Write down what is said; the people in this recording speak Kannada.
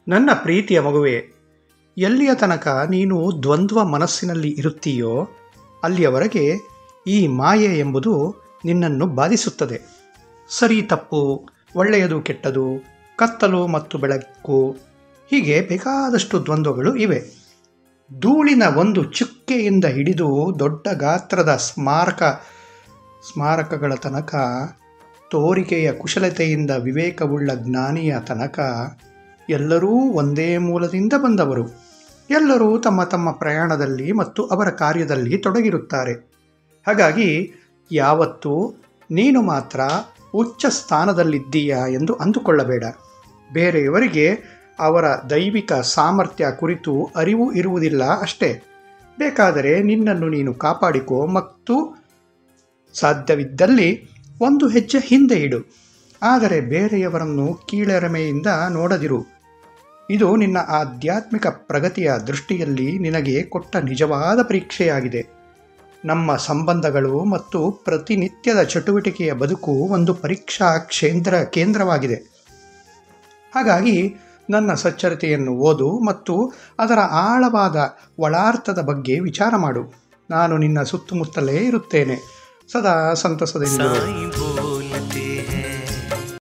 ನನ್ನ ಪ್ರೀತಿಯ ಮಗುವೆ, ಎಲ್ಲಿಯ ತನಕ ನೀನು ದ್ವಂದ್ವ ಮನಸ್ಸಿನಲ್ಲಿ ಇರುತ್ತೀಯೋ ಅಲ್ಲಿಯವರೆಗೆ ಈ ಮಾಯೆ ಎಂಬುದು ನಿನ್ನನ್ನು ಬಾಧಿಸುತ್ತದೆ. ಸರಿ ತಪ್ಪು, ಒಳ್ಳೆಯದು ಕೆಟ್ಟದು, ಕತ್ತಲು ಮತ್ತು ಬೆಳಕು, ಹೀಗೆ ಬೇಕಾದಷ್ಟು ದ್ವಂದ್ವಗಳು ಇವೆ. ಧೂಳಿನ ಒಂದು ಚುಕ್ಕೆಯಿಂದ ಹಿಡಿದು ದೊಡ್ಡ ಗಾತ್ರದ ಸ್ಮಾರಕಗಳ ತನಕ, ತೋರಿಕೆಯ ಕುಶಲತೆಯಿಂದ ವಿವೇಕವುಳ್ಳ ಜ್ಞಾನಿಯ ತನಕ ಎಲ್ಲರೂ ಒಂದೇ ಮೂಲದಿಂದ ಬಂದವರು. ಎಲ್ಲರೂ ತಮ್ಮ ತಮ್ಮ ಪ್ರಯಾಣದಲ್ಲಿ ಮತ್ತು ಅವರ ಕಾರ್ಯದಲ್ಲಿ ತೊಡಗಿರುತ್ತಾರೆ. ಹಾಗಾಗಿ ಯಾವತ್ತೂ ನೀನು ಮಾತ್ರ ಉಚ್ಚ ಸ್ಥಾನದಲ್ಲಿದ್ದೀಯಾ ಎಂದು ಅಂದುಕೊಳ್ಳಬೇಡ. ಬೇರೆಯವರಿಗೆ ಅವರ ದೈವಿಕ ಸಾಮರ್ಥ್ಯ ಕುರಿತು ಅರಿವು ಇರುವುದಿಲ್ಲ ಅಷ್ಟೇ. ಬೇಕಾದರೆ ನಿನ್ನನ್ನು ನೀನು ಕಾಪಾಡಿಕೋ ಮತ್ತು ಸಾಧ್ಯವಿದ್ದಲ್ಲಿ ಒಂದು ಹೆಜ್ಜೆ ಹಿಂದೆ ಇಡು. ಆದರೆ ಬೇರೆಯವರನ್ನು ಕೀಳರಿಮೆಯಿಂದ ನೋಡದಿರು. ಇದು ನಿನ್ನ ಆಧ್ಯಾತ್ಮಿಕ ಪ್ರಗತಿಯ ದೃಷ್ಟಿಯಲ್ಲಿ ನಿನಗೆ ಕೊಟ್ಟ ನಿಜವಾದ ಪರೀಕ್ಷೆಯಾಗಿದೆ. ನಮ್ಮ ಸಂಬಂಧಗಳು ಮತ್ತು ಪ್ರತಿನಿತ್ಯದ ಚಟುವಟಿಕೆಯ ಬದುಕು ಒಂದು ಪರೀಕ್ಷಾ ಕೇಂದ್ರವಾಗಿದೆ. ಹಾಗಾಗಿ ನನ್ನ ಸಚ್ಚರಿತೆಯನ್ನು ಓದು ಮತ್ತು ಅದರ ಆಳವಾದ ಒಳಾರ್ಥದ ಬಗ್ಗೆ ವಿಚಾರ ಮಾಡು. ನಾನು ನಿನ್ನ ಸುತ್ತಮುತ್ತಲೇ ಇರುತ್ತೇನೆ. ಸದಾ ಸಂತಸದಿಂದ.